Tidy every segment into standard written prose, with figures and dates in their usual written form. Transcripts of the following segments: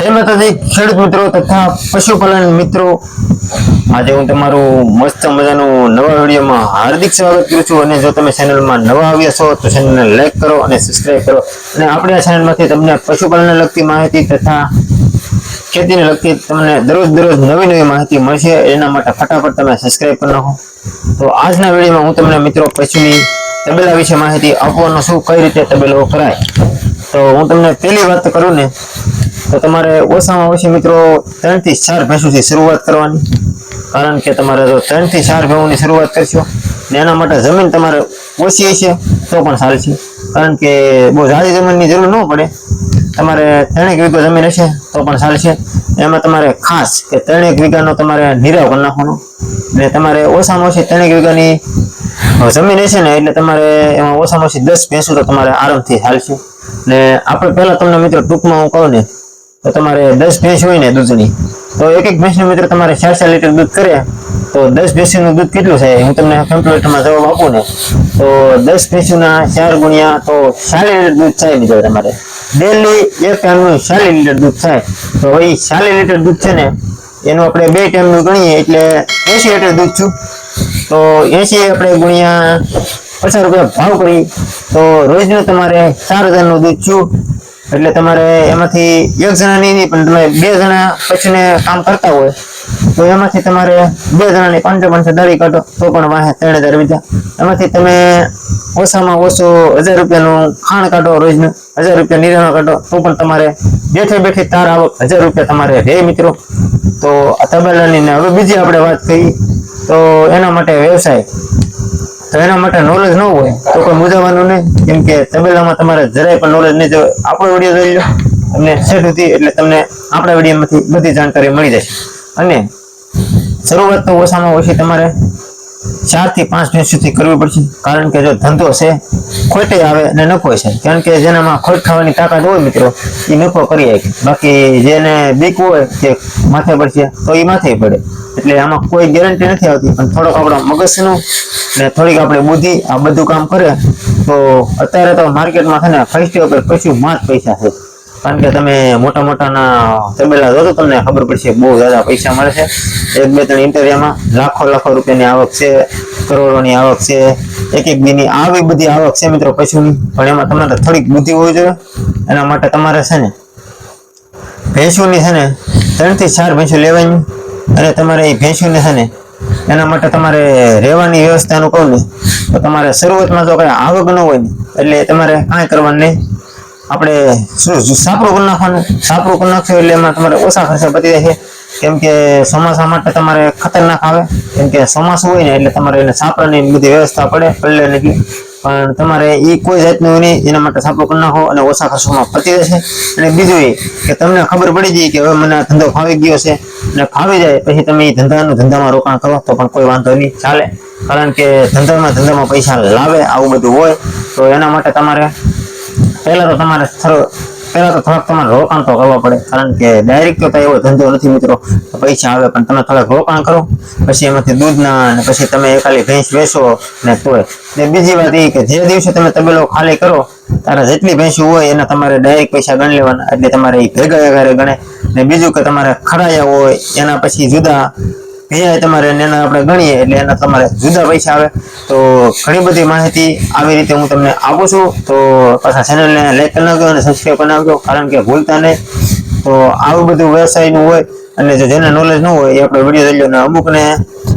જય માતાજી ખેડૂત મિત્રો તથા પશુપાલન મિત્રો, આજે હું તમારું મસ્ત મજાનું નવા વિડીયોમાં હાર્દિક સ્વાગત કરું છું. અને જો તમે ચેનલમાં નવા આવ્યા છો તો ચેનલને લાઈક કરો અને સબસ્ક્રાઇબ કરો. અને આપણે આ ચેનલમાંથી તમને પશુપાલનને લગતી માહિતી તથા ખેતીને લગતી તમને દરરોજ નવી માહિતી મળશે. એના માટે ફટાફટ તમે સબસ્ક્રાઇબ કરી નાખો. તો આજના વિડીયોમાં હું તમને મિત્રો પશુની તબેલા વિશે માહિતી આપવાનો છું, કઈ રીતે તબેલો કરાય. તો હું તમને પહેલી વાત કરું ને તો તમારે ઓછામાં ઓછી મિત્રો 3 થી 4 ભેંસોથી શરૂઆત કરવાની. કારણ કે તમારે જો 3 થી 4 ભેંસોની શરૂઆત કરશો ને એના માટે જમીન તમારે ઓછી હશે તો પણ ચાલશે. કારણ કે બહુ જાજી જમીનની જરૂર ન પડે, તમારે 3 વીઘા જમીન હશે તો પણ ચાલશે. એમાં તમારે ખાસ કે 3 વીઘાનો તમારે નિરાવ કરી નાખવાનો. ને તમારે ઓછામાં ઓછી 3 વીઘાની જમીન હશે ને એટલે તમારે એમાં ઓછામાં ઓછી 10 ભેંસો તો તમારે આરામથી ચાલશે. ને આપણે પહેલા તમને મિત્રો ટૂંકમાં હું કહું ને તો તમારે 10 ભેંસ હોય ને દૂધની, તો એક ભેંસનું મિત્રો તમારે 4 લીટર દૂધ કરે તો 10 ભેંસનું દૂધ કેટલું છે હું તમને કેલ્ક્યુલેટરમાં જવાબ આપું ને તો 10 ભેંસના 4 ગુણ્યા તો 40 લીટર દૂધ થાય મિત્રો. તમારે ડેલી એક ટાઈમનું 40 લીટર દૂધ થાય. તો એ 40 લીટર દૂધ છે ને એનું આપણે 2 ટાઈમનું ગણીએ એટલે 80 લીટર દૂધ છું. તો 80 આપણે ગુણ્યા 50 રૂપિયા ભાવ કરી તો રોજનું તમારે 4000 નું દૂધ છું. એટલે તમારે એમાંથી એક જણાની નહીં પણ તમે 2 જણા પછીને કામ કરતા હોય તો એમાંથી તમારે 2 જણાની 500 દાડી કાઢો તો પણ વાહે 3000 રૂપિયા. એમાંથી તમે ઓછામાં ઓછું 1000 રૂપિયાનું ખાણ કાઢો, રોજનું 1000 રૂપિયા નિરાણો કાઢો તો પણ તમારે બેઠે તાર આવક 1000 રૂપિયા તમારે રહે મિત્રો. તો આ તબેલાની ને હવે બીજી આપણે વાત કરી તો એના માટે વ્યવસાય, તો એના માટે નોલેજ ન હોય તો કોઈ મૂંઝાવાનું નહીં. કેમ કે તબેલામાં તમારે જરાય પણ નોલેજ નહીં. જો આપણો વિડીયો જોઈ લો તમને સેટ હતી એટલે તમને આપણા વિડીયોમાંથી બધી જાણકારી મળી જશે. અને શરૂઆત તો ઓછામાં ઓછી તમારે 4 થી 5 ભેંસોથી કરવી પડશે. કારણ કે જો ધંધો છે ખોટે આવે અને નફો છે. કારણ કે જેનામાં ખોટ ખાવાની તાકાત હોય મિત્રો એ નફો કરી શકે. બાકી જેને બીક હોય કે માથે પડશે તો એ માથે પડે. એટલે આમાં કોઈ ગેરંટી નથી આવતી. પણ થોડોક આપણો મગજનું ને થોડીક આપણે બુદ્ધિ આ બધું કામ કરે તો અત્યારે તો માર્કેટમાં છે ને ફર્સ્ટ ઉપર કશું માં જ પૈસા છે. કારણ કે તમે મોટાના તબેલા જો તો તમને ખબર પડશે બહુ જ્યાદા પૈસા મળે છે. 1-2-3 ઇન્ટરિયામાં લાખો રૂપિયાની આવક છે, કરોડોની આવક છે, એક દીની આવી બધી આવક છે મિત્રો પશુની. પણ એમાં તમારે થોડીક બુદ્ધિ હોવી જોઈએ. એના માટે તમારે છે ને ભેંસોની છે ને 3 થી 4 ભેંસો લેવાની. અને તમારે એ ભેંસોને છે ને એના માટે તમારે રહેવાની વ્યવસ્થાનું કહું ને તો તમારે શરૂઆતમાં તો કઈ આવક ન હોય ને એટલે તમારે કાંઈ કરવાનું નહીં. આપણે સાપરું કરી નાખવાનું. સાપરું કરી નાખશો એટલે એમાં તમારે ઓછા ખર્ચા પતી જાય છે. કેમ કે ચોમાસા માટે તમારે ખતરનાક આવે. કેમ કે ચોમાસું હોય ને એટલે તમારે એને સાપરાની બધી વ્યવસ્થા પડે નથી. પણ તમારે એ કોઈ જાતનું નહીં, એના માટે સાપરું કરી નાખો અને ઓછા ખર્ચમાં પતી જશે. અને બીજું એ કે તમને ખબર પડી જાય કે હવે મને આ ધંધો ફાવી ગયો છે અને ફાવી જાય પછી તમે એ ધંધામાં રોકાણ કરો તો પણ કોઈ વાંધો નહીં, ચાલે. કારણ કે ધંધામાં પૈસા લાવે આવું બધું હોય. તો એના માટે તમારે પહેલા તો થોડાક તમારે રોકાણ તો કરવા પડે. કારણ કે ડાયરેક્ટ તો એવો ધંધો નથી મિત્રો પૈસા આવે. પણ તમે થોડાક રોકાણ કરો પછી એમાંથી દૂધના અને પછી તમે ખાલી ભેંસ વેચો ને તોય. ને બીજી વાત એ કે જે દિવસે તમે તબેલો ખાલી કરો ત્યારે જેટલી ભેંસો હોય એના તમારે ડાયરેક્ટ પૈસા ગણી લેવાના. એટલે તમારે એ ભેગા ગણે. ને બીજું કે તમારે ખરાયા હોય એના પછી જુદા ભેયા તમારે એના આપણે ગણીએ એટલે એના તમારે જુદા પૈસા આવે. તો ઘણી બધી માહિતી આવી રીતે હું તમને આપું છું. તો પાછા ચેનલને લાઈક કરી નાખજો અને સબસ્ક્રાઈબ કરી નાખજો. કારણ કે ભૂલતા નહીં. તો આવું બધું વ્યવસાયનું હોય અને જો જેને નોલેજ ન હોય એ આપણે વિડીયો જોઈ લો. ને અમુકને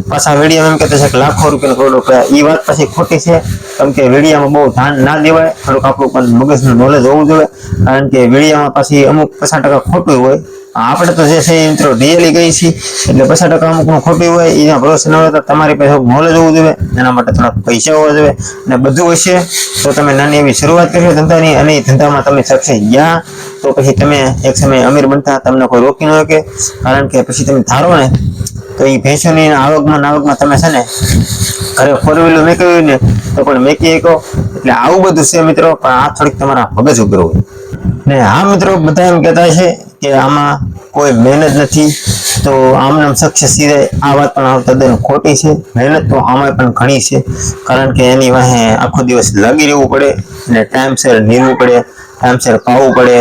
પાછા વિડીયો એમ કહેતા છે કે લાખો રૂપિયા કરોડો રૂપિયા, એ વાત પછી ખોટી છે. કારણ કે વિડીયોમાં બહુ ધ્યાન ના દેવાય. થોડુંક આપણું પણ મગજનું નોલેજ હોવું જોઈએ. કારણ કે વિડીયોમાં પછી અમુક 50% ખોટું હોય. આપણે તો જે છે એ મિત્રો રિયલી ગઈ છીએ એટલે 50% અમુકનું ખોટું હોય. એના ભરોસે ન હોય તો તમારી પાસે નોલેજ હોવું જોઈએ. એના માટે થોડાક પૈસા હોવા જોઈએ અને બધું હશે તો તમે નાની એવી શરૂઆત કરશો ધંધાની અને એ ધંધામાં તમે સક્સેસ ગયા તો પછી તમે એક સમય અમીર બનતા તમને કોઈ રોકી ન શકે. કારણ કે પછી તમે ધારો ને તો એ ભેંસોની આવકમાં તમે છે ને ઘરે 4 વ્હીલર મેકવી ને તો પણ મેકી શકો. એટલે આવું બધું છે મિત્રો. પણ આ થોડીક તમારા મગજ ઉગ્ર હોય. ને હા મિત્રો બધા એમ કહેતા છે કે આમાં કોઈ મહેનત નથી તો આમ સક્સેસ થઈ આ વાત પણ તદ્દન ખોટી છે. મહેનત તો આમાં પણ ઘણી છે. કારણ કે એની વાહે આખો દિવસ લાગી રહેવું પડે અને ટાઈમસર નીરવું પડે, ટાઈમસર પાવું પડે,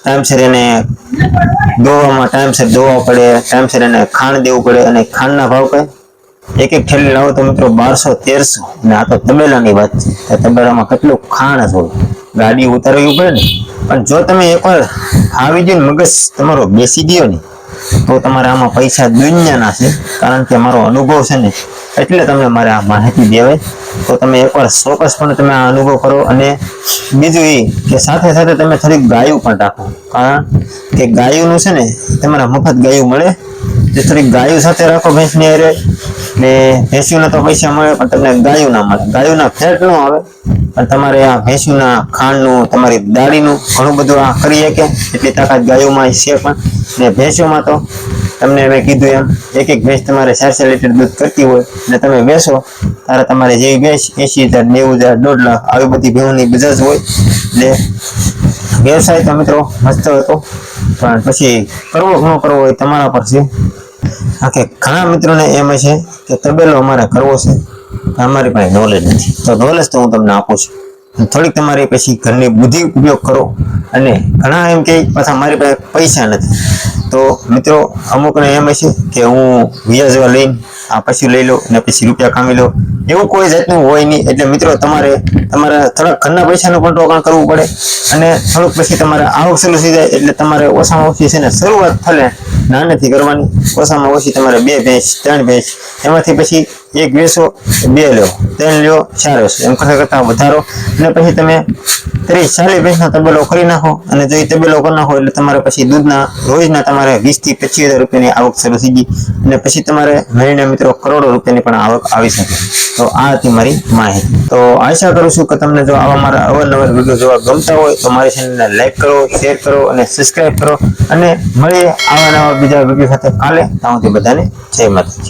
ટાઈમસર એને દોવામાં ટાઈમસર દોવા પડે, ટાઈમસર એને ખાંડ દેવું પડે. અને ખાંડના ભાવ કઈ એક એક થેલી લાવો તો મિત્રો 1200-1300. અને આ તો તબેલાની વાત છે. તબેલામાં કેટલું ખાંડ હોય, ગાડી ઉતારવી પડે ને. પણ જો તમે એકવાર આવી ગયો ને, મગજ તમારો બેસી ગયો ને, તો તમારે આમાં પૈસા દુનિયાના છે. કારણ કે મારો અનુભવ છે ને, એટલે તમને મારે આ માહિતી દેવાય. તો તમે એકવાર ચોક્કસપણે તમે આ અનુભવ કરો. અને બીજું એ કે સાથે સાથે તમે થોડીક ગાયું પણ રાખો. કારણ કે ગાયુંનું છે ને, તમારા મફત ગાયું મળે, જે થોડીક ગાયું સાથે રાખો ભેંસની હારે. ને ભેંસુના તો પૈસા મળે, પણ તમને ગાયું ના મળે. ગાયુંના ફેટ ન આવે, પણ તમારે આ ભેંસુના ખાંડનું, તમારી દાળીનું ઘણું બધું આ કરી શકે એટલી તાકાત ગાયોમાં છે. પણ ને ભેંસોમાં તો તમને મેં કીધું એમ, એક એક ભેંસ તમારે 4-4 લીટર દૂધ કરતી હોય ને તમે બેસો ત્યારે તમારે જેવી ભેંસ 80,000, 90,000, 1.5 લાખ આવી બધી ભેંસની બજાજ હોય. એટલે વ્યવસાય તો મિત્રો મસ્ત હતો, પણ પછી કરવો ન કરવો એ તમારા પર છે. કે ઘણા મિત્રોને એમ છે કે તબેલો અમારે કરવો છે, અમારી પાસે નોલેજ નથી. તો નોલેજ તો હું તમને આપું છું. થોડીક તમારી પછી ઘરની બુદ્ધિ ઉપયોગ કરો. અને ઘણા એમ કે પાછા મારી પાસે પૈસા નથી. તો મિત્રો અમુકને એમ છે કે હું વ્યાજ જેવા લઈને આ પછી લઈ લો અને પછી રૂપિયા કામી લો, એવું કોઈ જાતનું હોય નહીં. એટલે મિત્રો તમારે થોડાક ઘરના પૈસાનું પણ રોકાણ કરવું પડે. અને થોડુંક પછી તમારે આવક ચાલુ થઈ જાય એટલે તમારે ઓછામાં ઓછી છે ને શરૂઆત થલે નાનેથી કરવાની. ઓછામાં ઓછી તમારે 2 ભેંસ 3 ભેંસ, એમાંથી પછી 1 વેચો, 2 લ્યો, 3 લ્યો, 4 વેચો, એમ કરતા વધારો. અને પછી તમે 30-40 ભેંસનો તબેલો કરી નાખો. અને જો એ તબેલો કરી નાખો એટલે તમારે પછી દૂધના રોજના તમારે 20,000-25,000 રૂપિયાની આવક શરૂ થઈ ગઈ. અને પછી તમારે મહિને મિત્રો કરોડો રૂપિયાની પણ આવક આવી શકે. તો આ હતી મારી માહિતી. તો આશા કરું છું કે તમને જો આવા મારા અવારનવાર વિડીયો જોવા ગમતા હોય તો મારી ચેનલને લાઈક કરો, શેર કરો અને સબસ્ક્રાઈબ કરો. અને મળીએ આવા નવા બીજા વિડીયો સાથે કાલે. ત્યાં સુધી બધાને જય માતાજી.